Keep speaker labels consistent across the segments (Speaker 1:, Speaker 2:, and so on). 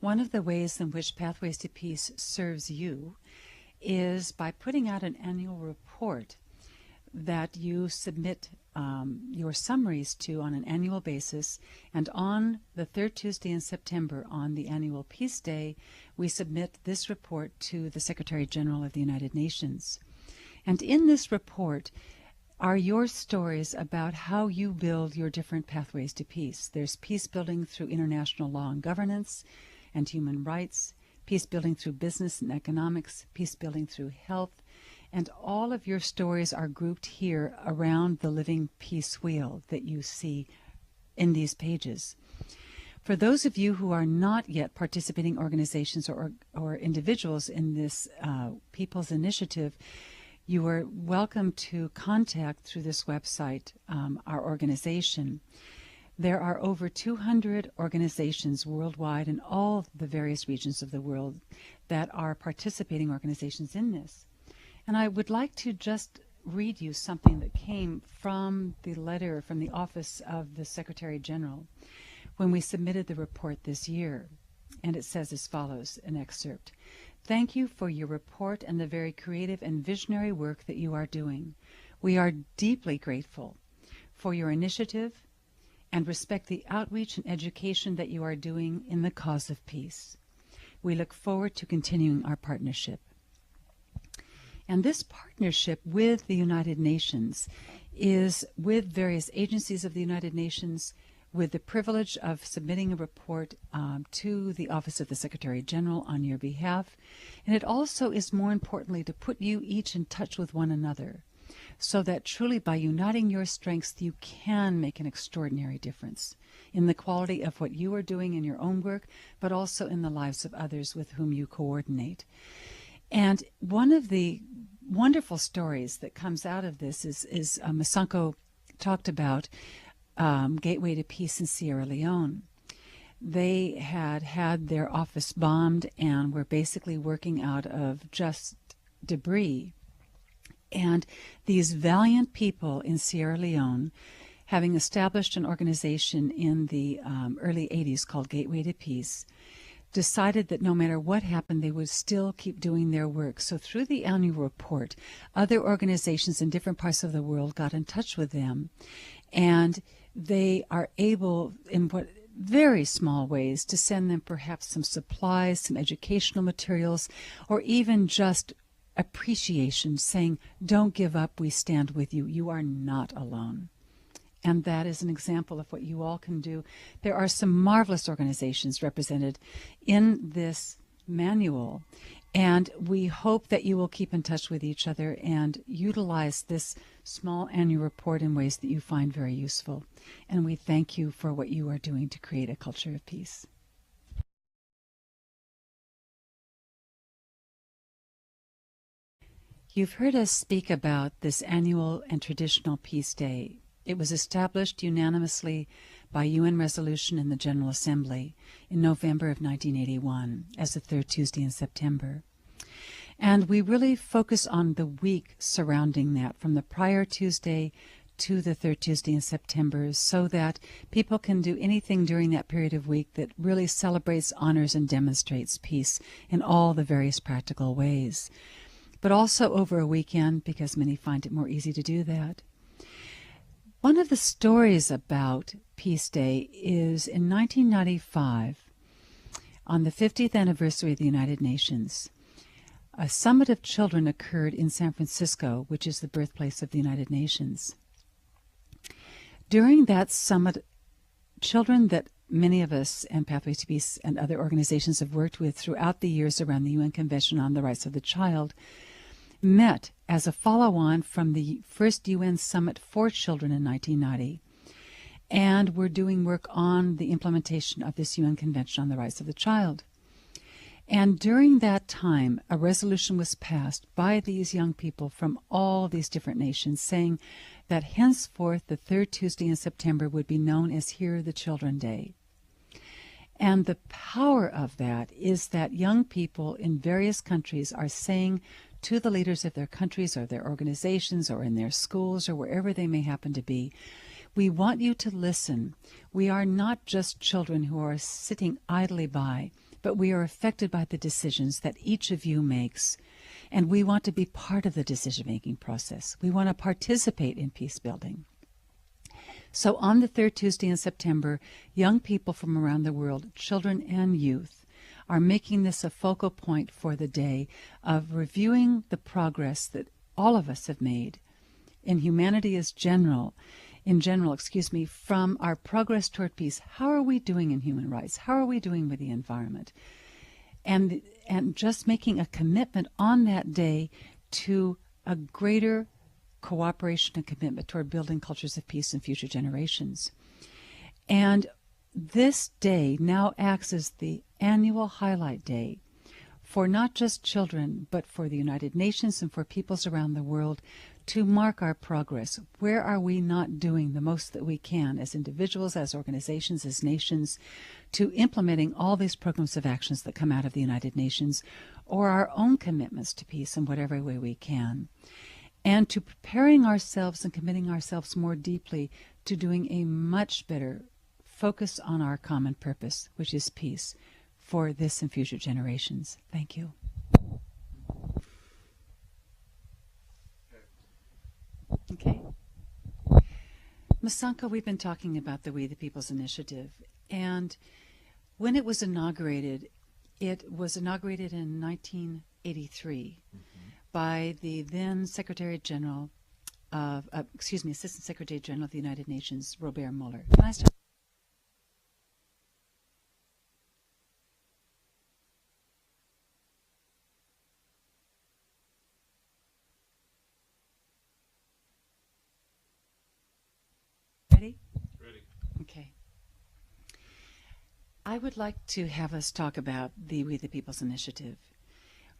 Speaker 1: One of the ways in which Pathways to Peace serves you is by putting out an annual report that you submit your summaries to on an annual basis, and on the third Tuesday in September, on the annual Peace Day, we submit this report to the Secretary General of the United Nations. And in this report are your stories about how you build your different pathways to peace. There's peace building through international law and governance and human rights, peace building through business and economics, peace building through health, and all of your stories are grouped here around the living peace wheel that you see in these pages. For those of you who are not yet participating organizations or individuals in this People's Initiative, you are welcome to contact through this website our organization. There are over 200 organizations worldwide in all the various regions of the world that are participating organizations in this. And I would like to just read you something that came from the letter from the Office of the Secretary General when we submitted the report this year. And it says as follows, an excerpt. Thank you for your report and the very creative and visionary work that you are doing. We are deeply grateful for your initiative and respect the outreach and education that you are doing in the cause of peace. We look forward to continuing our partnership. And this partnership with the United Nations is with various agencies of the United Nations, with the privilege of submitting a report to the Office of the Secretary General on your behalf. And it also is, more importantly, to put you each in touch with one another, so that truly by uniting your strengths, you can make an extraordinary difference in the quality of what you are doing in your own work, but also in the lives of others with whom you coordinate. And one of the wonderful stories that comes out of this is Masanko talked about Gateway to Peace in Sierra Leone. They had their office bombed and were basically working out of just debris. And these valiant people in Sierra Leone, having established an organization in the early 80s called Gateway to Peace, decided that no matter what happened, they would still keep doing their work. So through the annual report, other organizations in different parts of the world got in touch with them, and they are able, in what very small ways, to send them perhaps some supplies, some educational materials, or even just appreciation, saying, don't give up, we stand with you, you are not alone. And that is an example of what you all can do. There are some marvelous organizations represented in this manual, and we hope that you will keep in touch with each other and utilize this small annual report in ways that you find very useful. And we thank you for what you are doing to create a culture of peace. You've heard us speak about this annual and traditional Peace Day. It was established unanimously by UN resolution in the General Assembly in November of 1981 as the third Tuesday in September. And we really focus on the week surrounding that, from the prior Tuesday to the third Tuesday in September, so that people can do anything during that period of week that really celebrates, honors, and demonstrates peace in all the various practical ways. But also over a weekend, because many find it more easy to do that. One of the stories about Peace Day is in 1995, on the 50th anniversary of the United Nations, a summit of children occurred in San Francisco, which is the birthplace of the United Nations. During that summit, children that many of us and Pathways to Peace and other organizations have worked with throughout the years around the UN Convention on the Rights of the Child met as a follow-on from the first UN Summit for Children in 1990, and we're doing work on the implementation of this UN Convention on the Rights of the Child. And during that time, a resolution was passed by these young people from all these different nations saying that henceforth the third Tuesday in September would be known as Hear the Children Day. And the power of that is that young people in various countries are saying to the leaders of their countries or their organizations or in their schools or wherever they may happen to be, we want you to listen. We are not just children who are sitting idly by, but we are affected by the decisions that each of you makes. And we want to be part of the decision-making process. We want to participate in peace building. So on the third Tuesday in September, young people from around the world, children and youth, are making this a focal point for the day of reviewing the progress that all of us have made in humanity from our progress toward peace. How are we doing in human rights? How are we doing with the environment? And just making a commitment on that day to a greater cooperation and commitment toward building cultures of peace in future generations. And this day now acts as the annual highlight day for not just children, but for the United Nations and for peoples around the world to mark our progress. Where are we not doing the most that we can as individuals, as organizations, as nations, to implementing all these programs of actions that come out of the United Nations, or our own commitments to peace in whatever way we can, and to preparing ourselves and committing ourselves more deeply to doing a much better focus on our common purpose, which is peace, for this and future generations. Thank you. Okay. Masanka, we've been talking about the We the People's Initiative, and when it was inaugurated in 1983 by the then Assistant Secretary General of the United Nations, Robert Mueller. Can I start? Ready?
Speaker 2: Ready.
Speaker 1: Okay. I would like to have us talk about the We the People's Initiative.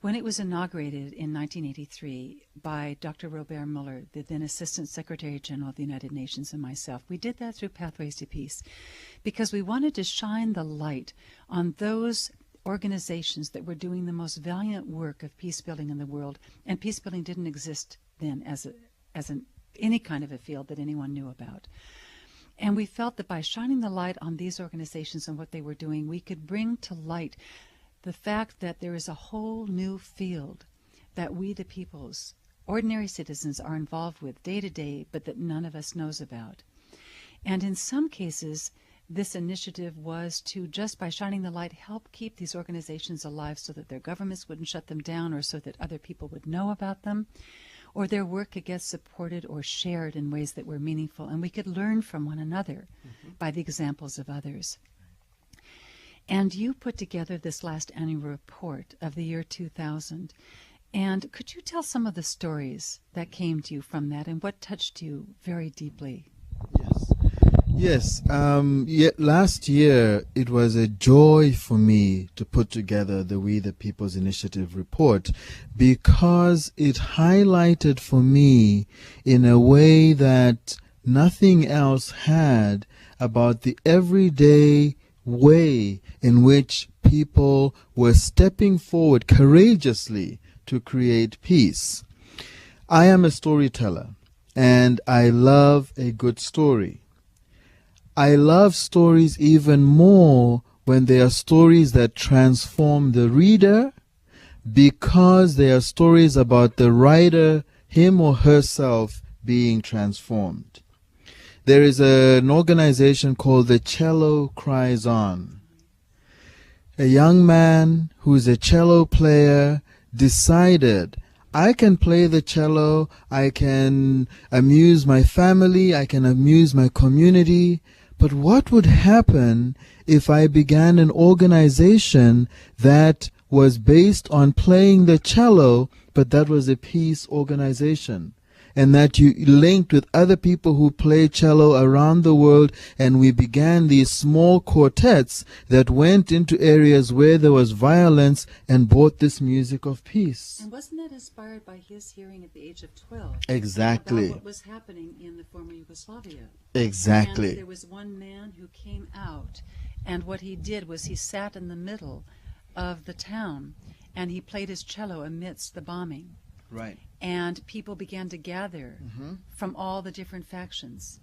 Speaker 1: When it was inaugurated in 1983 by Dr. Robert Mueller, the then Assistant Secretary General of the United Nations, and myself, we did that through Pathways to Peace because we wanted to shine the light on those organizations that were doing the most valiant work of peace building in the world. And peace building didn't exist then as any kind of a field that anyone knew about. And we felt that by shining the light on these organizations and what they were doing, we could bring to light the fact that there is a whole new field that we, the peoples, ordinary citizens, are involved with day to day, but that none of us knows about. And in some cases, this initiative was to, just by shining the light, help keep these organizations alive so that their governments wouldn't shut them down, or so that other people would know about them, or their work could get supported or shared in ways that were meaningful, and we could learn from one another by the examples of others. And you put together this last annual report of the year 2000. And could you tell some of the stories that came to you from that and what touched you very deeply?
Speaker 3: Yes. Last year, it was a joy for me to put together the We the People's Initiative report because it highlighted for me in a way that nothing else had about the everyday way in which people were stepping forward courageously to create peace. I am a storyteller, and I love a good story. I love stories even more when they are stories that transform the reader, because they are stories about the writer, him or herself, being transformed. There is an organization called The Cello Cries On. A young man who's a cello player decided, I can play the cello, I can amuse my family, I can amuse my community, but what would happen if I began an organization that was based on playing the cello, but that was a peace organization? And that you linked with other people who play cello around the world, and we began these small quartets that went into areas where there was violence and brought this music of peace.
Speaker 1: And wasn't that inspired by his hearing at the age of 12?
Speaker 3: Exactly.
Speaker 1: About what was happening in the former Yugoslavia.
Speaker 3: Exactly.
Speaker 1: And there was one man who came out, and what he did was he sat in the middle of the town, and he played his cello amidst the bombing.
Speaker 3: Right.
Speaker 1: And people began to gather from all the different factions.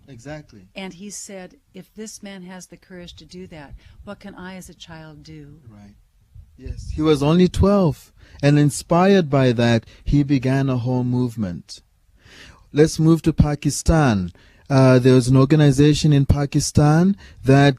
Speaker 3: Exactly.
Speaker 1: And he said, if this man has the courage to do that, what can I as a child do?
Speaker 3: Right. Yes. He was only 12. And inspired by that, he began a whole movement. Let's move to Pakistan. There was an organization in Pakistan there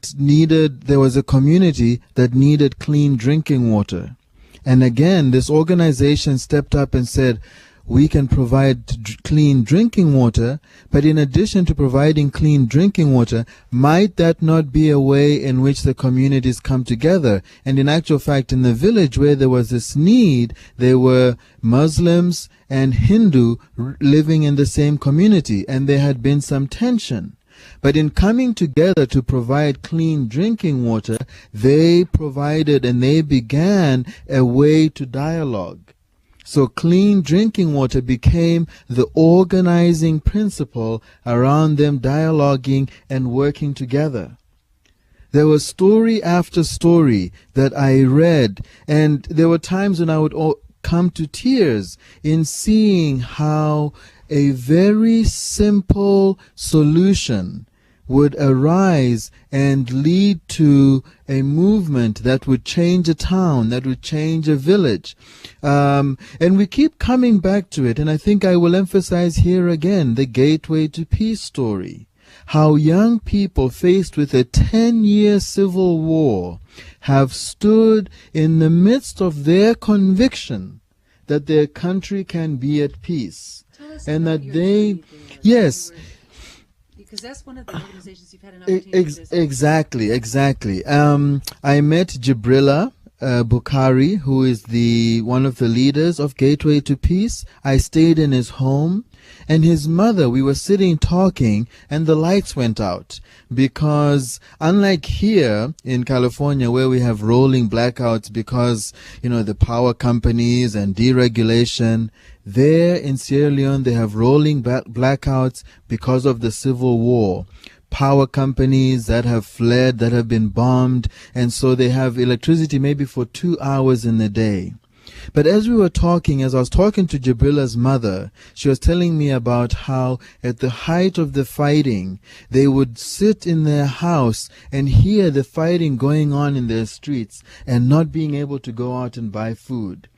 Speaker 3: was a community that needed clean drinking water. And again, this organization stepped up and said, we can provide clean drinking water, but in addition to providing clean drinking water, might that not be a way in which the communities come together? And in actual fact, in the village where there was this need, there were Muslims and Hindu living in the same community, and there had been some tension. But in coming together to provide clean drinking water, they provided and they began a way to dialogue. So clean drinking water became the organizing principle around them dialoguing and working together. There was story after story that I read, and there were times when I would come to tears in seeing how a very simple solution would arise and lead to a movement that would change a town, that would change a village. And we keep coming back to it, and I think I will emphasize here again the Gateway to Peace story. How young people faced with a 10-year civil war have stood in the midst of their conviction that their country can be at peace. And that they, yes,
Speaker 1: because that's one of the organizations you've had an opportunity to visit.
Speaker 3: Exactly. I met Jibrilla Bukhari, who is one of the leaders of Gateway to Peace. I stayed in his home, and his mother, we were sitting talking, and the lights went out. Because unlike here in California, where we have rolling blackouts because, the power companies and deregulation, there in Sierra Leone, they have rolling blackouts because of the civil war. Power companies that have fled, that have been bombed, and so they have electricity maybe for 2 hours in the day. But as I was talking to Jibrilla's mother, she was telling me about how at the height of the fighting, they would sit in their house and hear the fighting going on in their streets and not being able to go out and buy food,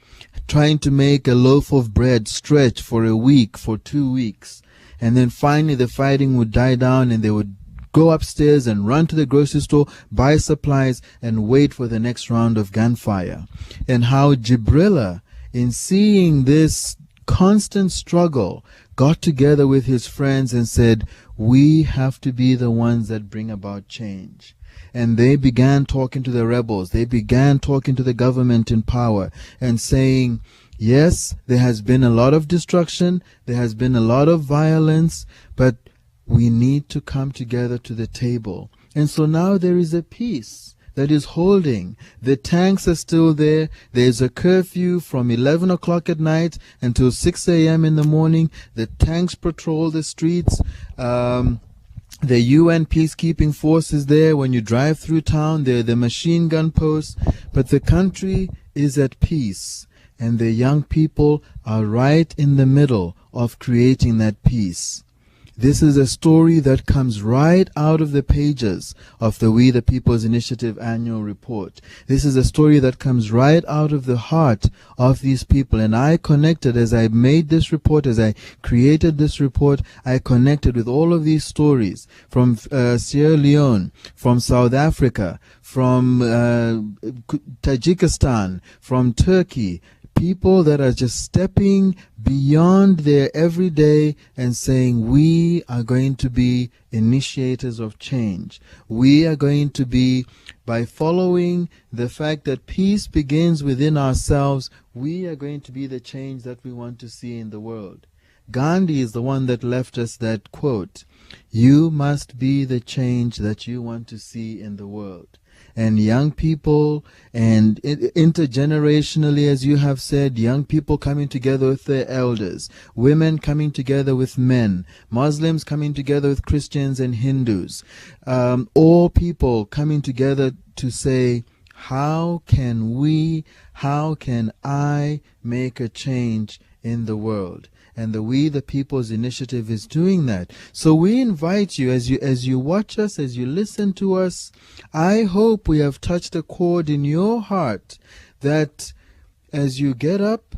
Speaker 3: trying to make a loaf of bread stretch for a week, for 2 weeks. And then finally the fighting would die down and they would go upstairs and run to the grocery store, buy supplies, and wait for the next round of gunfire. And how Jibrilla, in seeing this constant struggle, got together with his friends and said, we have to be the ones that bring about change. And they began talking to the rebels. They began talking to the government in power and saying, yes, there has been a lot of destruction, there has been a lot of violence, but we need to come together to the table. And so now there is a peace that is holding. The tanks are still there. There's a curfew from 11 o'clock at night until 6 a.m. in the morning. The tanks patrol the streets. The UN peacekeeping force is there. When you drive through town, there are the machine gun posts. But the country is at peace. And the young people are right in the middle of creating that peace. This is a story that comes right out of the pages of the We the People's Initiative annual report. This is a story that comes right out of the heart of these people. And I connected, as I made this report, as I created this report, I connected with all of these stories from Sierra Leone, from South Africa, from Tajikistan, from Turkey, people that are just stepping beyond their everyday and saying, we are going to be initiators of change. We are going to be, by following the fact that peace begins within ourselves, we are going to be the change that we want to see in the world. Gandhi is the one that left us that quote, you must be the change that you want to see in the world. And young people, and intergenerationally, as you have said, young people coming together with their elders, women coming together with men, Muslims coming together with Christians and Hindus, all people coming together to say, how can I make a change in the world? And the We the People's Initiative is doing that. So we invite you, as you watch us, as you listen to us, I hope we have touched a chord in your heart that as you get up,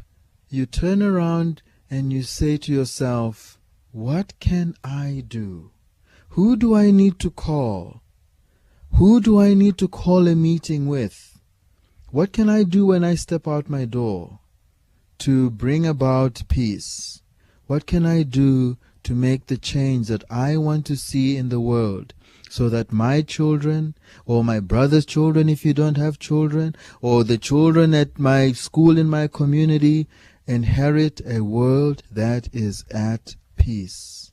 Speaker 3: you turn around and you say to yourself, what can I do? Who do I need to call? Who do I need to call a meeting with? What can I do when I step out my door to bring about peace? What can I do to make the change that I want to see in the world so that my children, or my brother's children if you don't have children, or the children at my school in my community inherit a world that is at peace?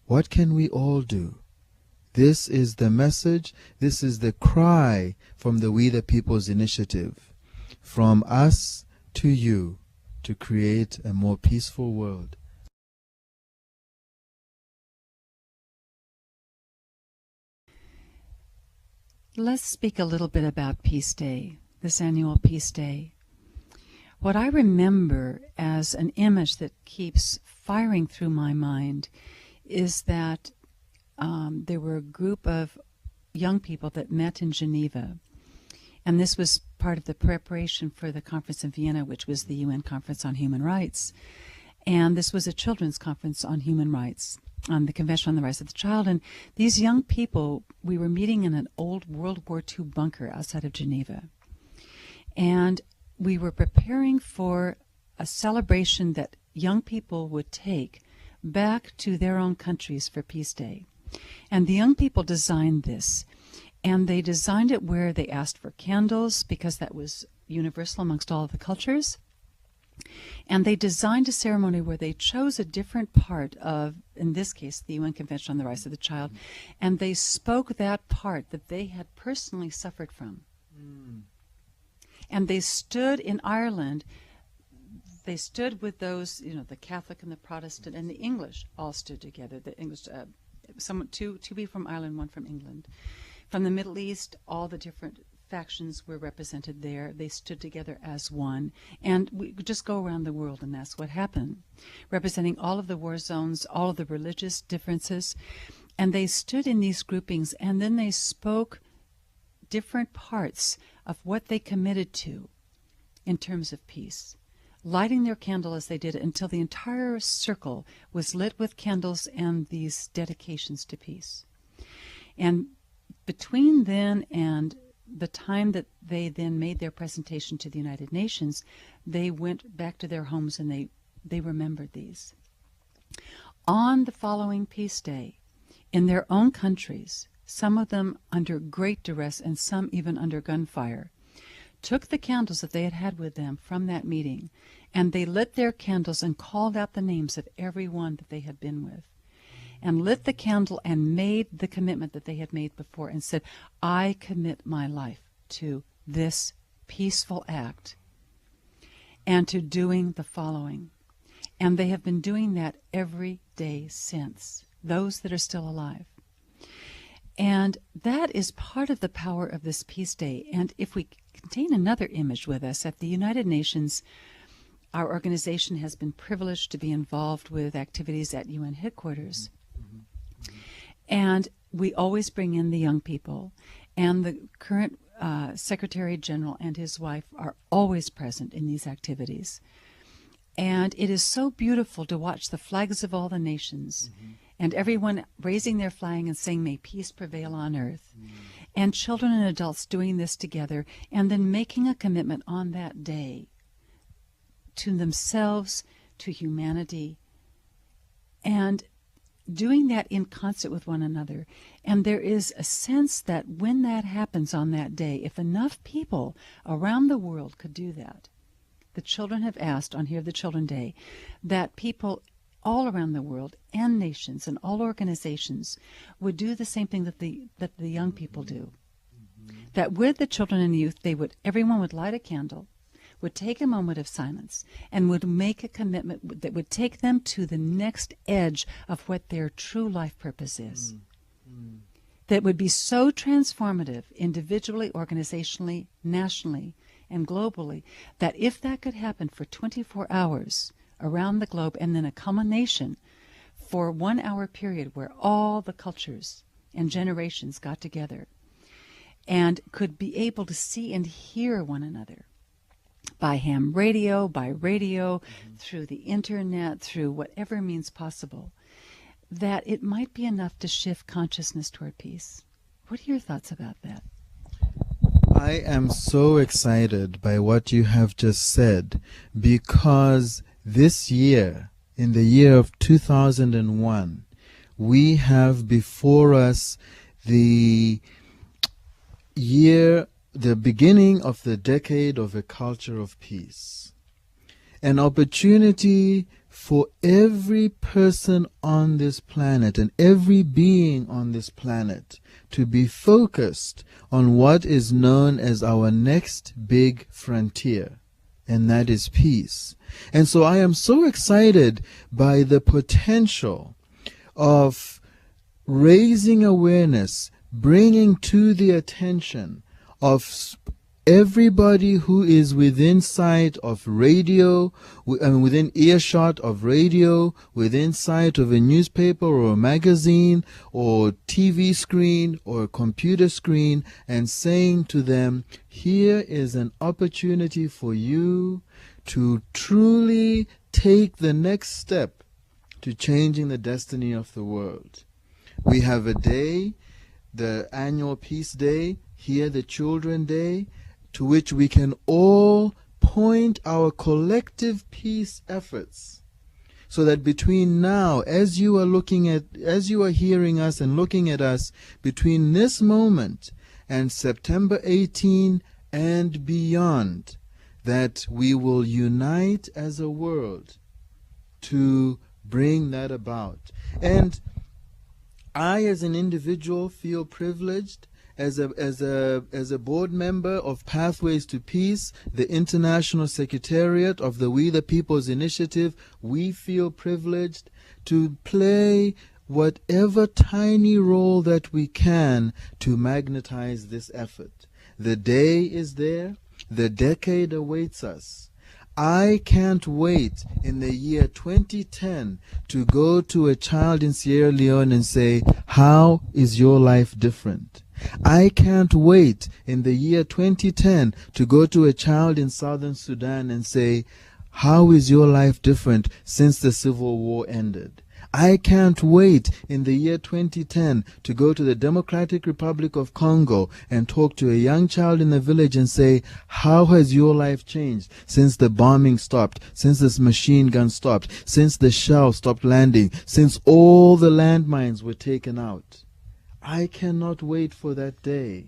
Speaker 3: What can we all do? This is the message, this is the cry from the We the People's Initiative, from us to you, to create a more peaceful world.
Speaker 1: Let's speak a little bit about Peace Day, this annual Peace Day. What I remember as an image that keeps firing through my mind is that there were a group of young people that met in Geneva, and this was part of the preparation for the conference in Vienna, which was the UN Conference on Human Rights. And this was a children's conference on human rights, on the Convention on the Rights of the Child. And these young people, we were meeting in an old World War II bunker outside of Geneva. And we were preparing for a celebration that young people would take back to their own countries for Peace Day. And the young people designed this. And they designed it where they asked for candles, because that was universal amongst all of the cultures. And they designed a ceremony where they chose a different part of, in this case, the UN Convention on the Rights of the Child, and they spoke that part that they had personally suffered from. And they stood in Ireland, they stood with those, the Catholic and the Protestant and the English all stood together. The English, two people from Ireland, one from England. From the Middle East, all the different factions were represented there. They stood together as one. And we just go around the world, and that's what happened, representing all of the war zones, all of the religious differences. And they stood in these groupings, and then they spoke different parts of what they committed to in terms of peace, lighting their candle as they did it until the entire circle was lit with candles and these dedications to peace. And between then and the time that they then made their presentation to the United Nations, they went back to their homes and they remembered these. On the following Peace Day, in their own countries, some of them under great duress and some even under gunfire, took the candles that they had had with them from that meeting, and they lit their candles and called out the names of everyone that they had been with, and lit the candle and made the commitment that they had made before and said, I commit my life to this peaceful act and to doing the following. And they have been doing that every day since, those that are still alive. And that is part of the power of this Peace Day. And if we contain another image with us, at the United Nations, our organization has been privileged to be involved with activities at UN headquarters. And we always bring in the young people, and the current Secretary General and his wife are always present in these activities. And it is so beautiful to watch the flags of all the nations, and everyone raising their flag and saying, may peace prevail on earth. And children and adults doing this together, and then making a commitment on that day to themselves, to humanity, and doing that in concert with one another. And there is a sense that when that happens on that day, if enough people around the world could do that, the children have asked on Here the Children Day that people all around the world and nations and all organizations would do the same thing that the young people do. That with the children and youth, everyone would light a candle, would take a moment of silence, and would make a commitment that would take them to the next edge of what their true life purpose is. That would be so transformative, individually, organizationally, nationally, and globally, that if that could happen for 24 hours around the globe, and then a culmination for 1 hour period where all the cultures and generations got together and could be able to see and hear one another by ham radio, by radio, through the internet, through whatever means possible, that it might be enough to shift consciousness toward peace. What are your thoughts about that?
Speaker 3: I am so excited by what you have just said, because this year, in the year of 2001, we have before us the beginning of the decade of a culture of peace. An opportunity for every person on this planet and every being on this planet to be focused on what is known as our next big frontier, and that is peace. And so I am so excited by the potential of raising awareness, bringing to the attention of everybody who is within sight of radio, within earshot of radio, within sight of a newspaper or a magazine or TV screen or a computer screen, and saying to them, here is an opportunity for you to truly take the next step to changing the destiny of the world. We have a day, the annual Peace Day, here the Children Day, to which we can all point our collective peace efforts, so that between now, as you are hearing us and looking at us, between this moment and September 18 and beyond, that we will unite as a world to bring that about. And I, as an individual, feel privileged. As a board member of Pathways to Peace, the International Secretariat of the We the People's Initiative, we feel privileged to play whatever tiny role that we can to magnetize this effort. The day is there. The decade awaits us. I can't wait in the year 2010 to go to a child in Sierra Leone and say, how is your life different? I can't wait in the year 2010 to go to a child in Southern Sudan and say, how is your life different since the civil war ended? I can't wait in the year 2010 to go to the Democratic Republic of Congo and talk to a young child in the village and say, how has your life changed since the bombing stopped, since this machine gun stopped, since the shell stopped landing, since all the landmines were taken out? I cannot wait for that day.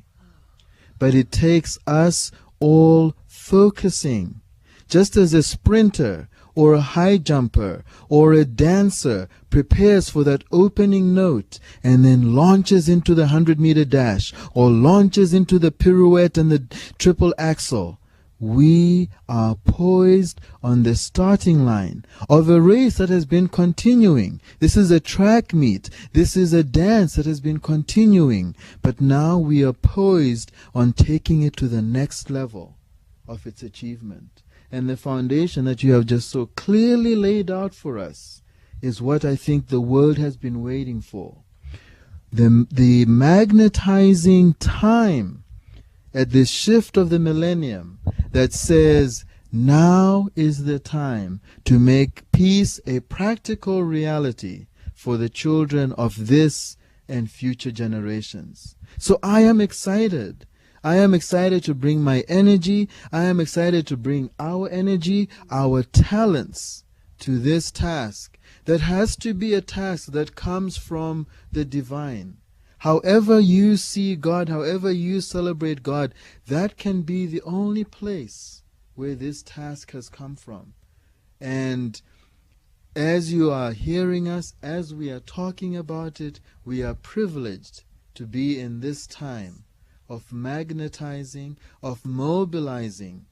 Speaker 3: But it takes us all focusing. Just as a sprinter or a high jumper or a dancer prepares for that opening note and then launches into the 100-meter dash or launches into the pirouette and the triple axel, we are poised on the starting line of a race that has been continuing. This is a track meet. This is a dance that has been continuing. But now we are poised on taking it to the next level of its achievement. And the foundation that you have just so clearly laid out for us is what I think the world has been waiting for. The magnetizing time at this shift of the millennium that says, now is the time to make peace a practical reality for the children of this and future generations. So I am excited. I am excited to bring my energy. I am excited to bring our energy, our talents to this task that has to be a task that comes from the divine. However you see God, however you celebrate God, that can be the only place where this task has come from. And as you are hearing us, as we are talking about it, we are privileged to be in this time of magnetizing, of mobilizing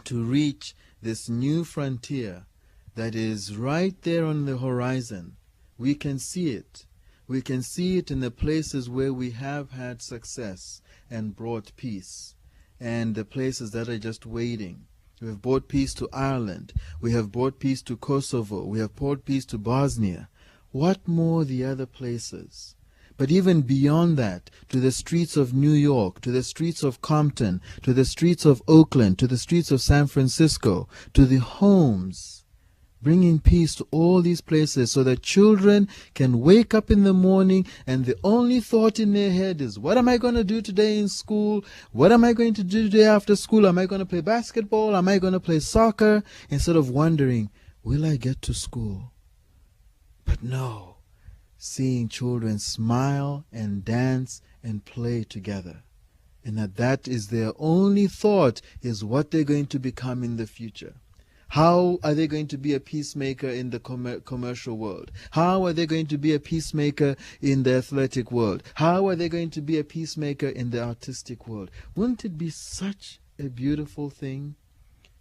Speaker 3: to reach this new frontier that is right there on the horizon. We can see it. We can see it in the places where we have had success and brought peace, and the places that are just waiting. We have brought peace to Ireland. We have brought peace to Kosovo. We have brought peace to Bosnia. What more the other places? But even beyond that, to the streets of New York, to the streets of Compton, to the streets of Oakland, to the streets of San Francisco, to the homes, bringing peace to all these places so that children can wake up in the morning and the only thought in their head is, what am I going to do today in school? What am I going to do today after school? Am I going to play basketball? Am I going to play soccer? Instead of wondering, will I get to school? But no. Seeing children smile and dance and play together, and that is their only thought, is what they're going to become in the future. How are they going to be a peacemaker in the commercial world? How are they going to be a peacemaker in the athletic world? How are they going to be a peacemaker in the artistic world? Wouldn't it be such a beautiful thing?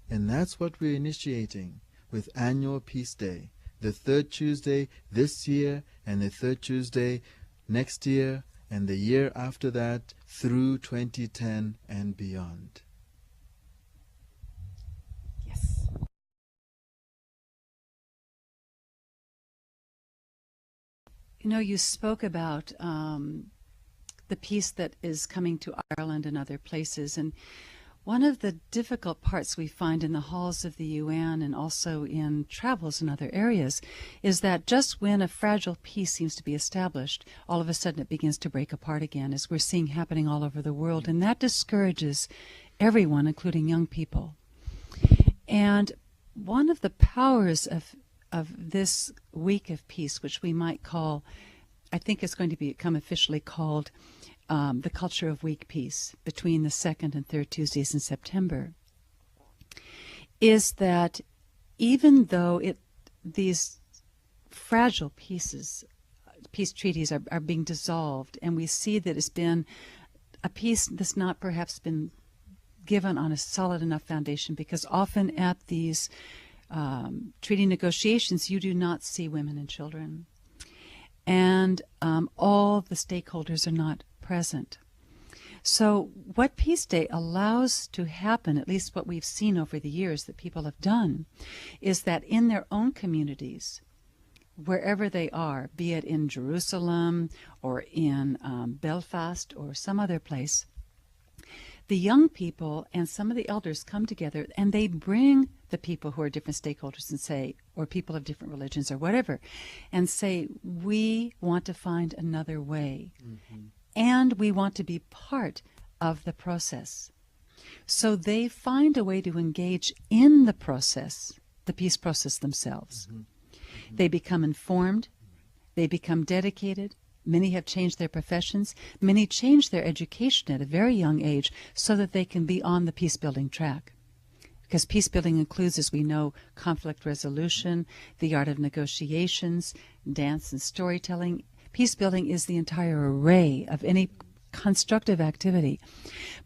Speaker 3: And that's what we're initiating with Annual Peace Day. The third Tuesday this year, and the third Tuesday next year, and the year after that, through 2010 and beyond.
Speaker 1: Yes. You know, you spoke about the peace that is coming to Ireland and other places, and one of the difficult parts we find in the halls of the UN and also in travels in other areas is that just when a fragile peace seems to be established, all of a sudden it begins to break apart again, as we're seeing happening all over the world. And that discourages everyone, including young people. And one of the powers of this week of peace, which we might call, I think it's going to become officially called the culture of week peace, between the second and third Tuesdays in September, is that even though these fragile peace treaties are being dissolved, and we see that it's been a peace that's not perhaps been given on a solid enough foundation, because often at these treaty negotiations you do not see women and children, and all the stakeholders are not present. So what Peace Day allows to happen, at least what we've seen over the years that people have done, is that in their own communities, wherever they are, be it in Jerusalem or in Belfast or some other place, the young people and some of the elders come together and they bring the people who are different stakeholders and say, or people of different religions or whatever, and say, we want to find another way. Mm-hmm. And we want to be part of the process. So they find a way to engage in the process, the peace process themselves. Mm-hmm. Mm-hmm. They become informed. They become dedicated. Many have changed their professions. Many change their education at a very young age so that they can be on the peace-building track. Because peace-building includes, as we know, conflict resolution, the art of negotiations, dance and storytelling. Peace-building is the entire array of any constructive activity.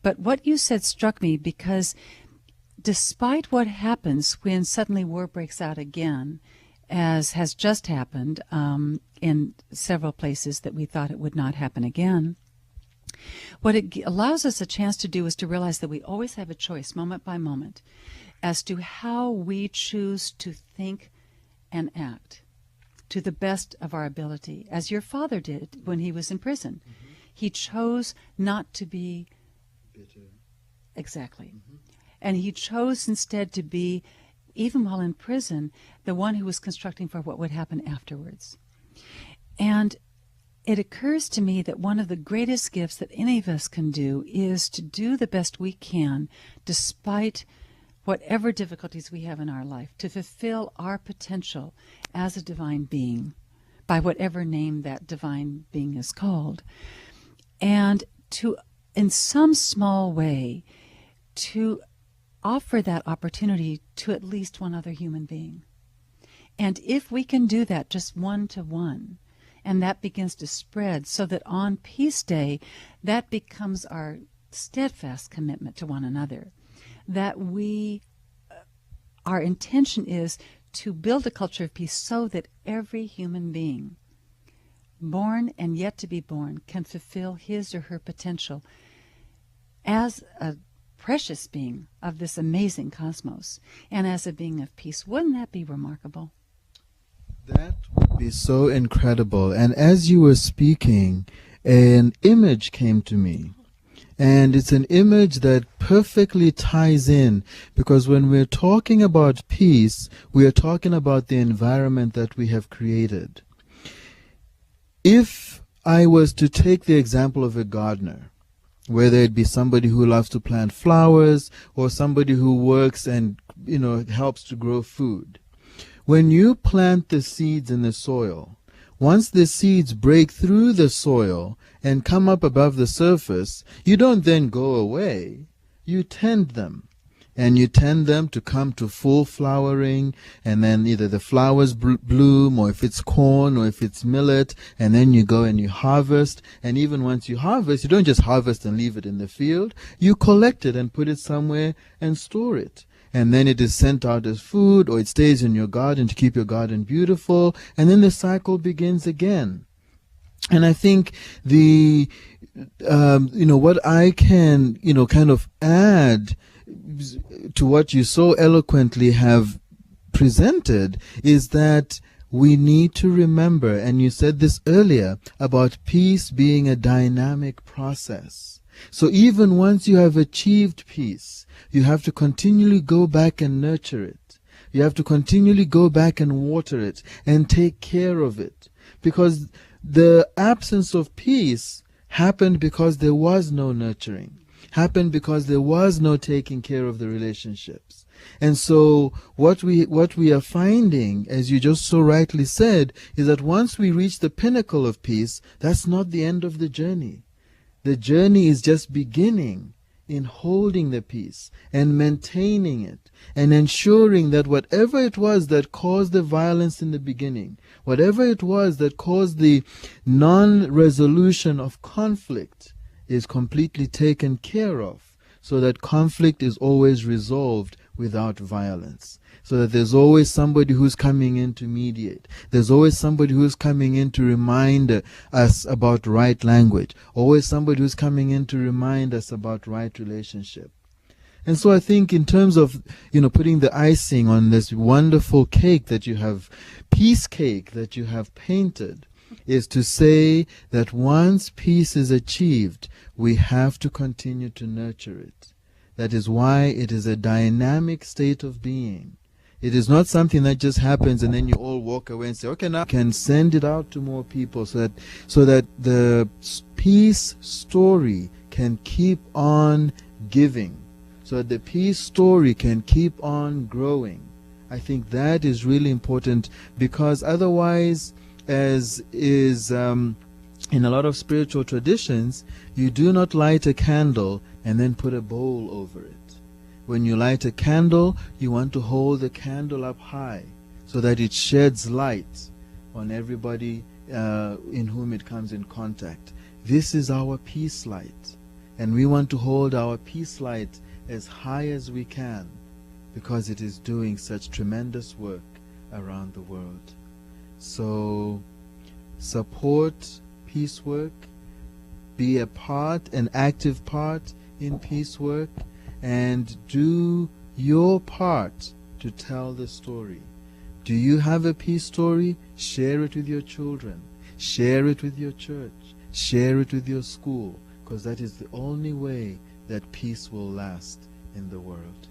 Speaker 1: But what you said struck me, because despite what happens when suddenly war breaks out again, as has just happened in several places that we thought it would not happen again, what it allows us a chance to do is to realize that we always have a choice, moment by moment, as to how we choose to think and act to the best of our ability, as your father did when he was in prison. Mm-hmm. He chose not to be bitter. Exactly. Mm-hmm. And he chose instead to be, even while in prison, the one who was constructing for what would happen afterwards. And it occurs to me that one of the greatest gifts that any of us can do is to do the best we can, despite whatever difficulties we have in our life, to fulfill our potential as a divine being, by whatever name that divine being is called, and to, in some small way, to offer that opportunity to at least one other human being. And if we can do that just one to one, and that begins to spread, so that on Peace Day, that becomes our steadfast commitment to one another, that our intention is to build a culture of peace so that every human being, born and yet to be born, can fulfill his or her potential as a precious being of this amazing cosmos, and as a being of peace. Wouldn't that be remarkable?
Speaker 3: That would be so incredible. And as you were speaking, an image came to me. And it's an image that perfectly ties in, because when we're talking about peace, we are talking about the environment that we have created. If I was to take the example of a gardener, whether it be somebody who loves to plant flowers or somebody who works and helps to grow food, when you plant the seeds in the soil, once the seeds break through the soil and come up above the surface, you don't then go away. You tend them. And you tend them to come to full flowering, and then either the flowers bloom, or if it's corn, or if it's millet, and then you go and you harvest. And even once you harvest, you don't just harvest and leave it in the field. You collect it and put it somewhere and store it. And then it is sent out as food, or it stays in your garden to keep your garden beautiful, and then the cycle begins again. And I think what I can, kind of add to what you so eloquently have presented is that we need to remember, and you said this earlier, about peace being a dynamic process. So even once you have achieved peace, you have to continually go back and nurture it. You have to continually go back and water it and take care of it. Because the absence of peace happened because there was no nurturing, happened because there was no taking care of the relationships. And so what we are finding, as you just so rightly said, is that once we reach the pinnacle of peace, that's not the end of the journey. The journey is just beginning in holding the peace and maintaining it and ensuring that whatever it was that caused the violence in the beginning, whatever it was that caused the non-resolution of conflict, is completely taken care of, so that conflict is always resolved without violence, so that there's always somebody who's coming in to mediate. There's always somebody who's coming in to remind us about right language, always somebody who's coming in to remind us about right relationship. And so I think in terms of, putting the icing on this wonderful cake that you have, peace cake that you have painted, is to say that once peace is achieved, we have to continue to nurture it. That is why it is a dynamic state of being. It is not something that just happens and then you all walk away and say, okay, now I can send it out to more people so that the peace story can keep on giving, so that the peace story can keep on growing. I think that is really important, because otherwise, as is in a lot of spiritual traditions, you do not light a candle and then put a bowl over it. When you light a candle, you want to hold the candle up high so that it sheds light on everybody in whom it comes in contact. This is our peace light, and we want to hold our peace light as high as we can, because it is doing such tremendous work around the world. So support peace work, be a part, an active part in peace work, and do your part to tell the story. Do you have a peace story? Share it with your children. Share it with your church. Share it with your school, because that is the only way that peace will last in the world.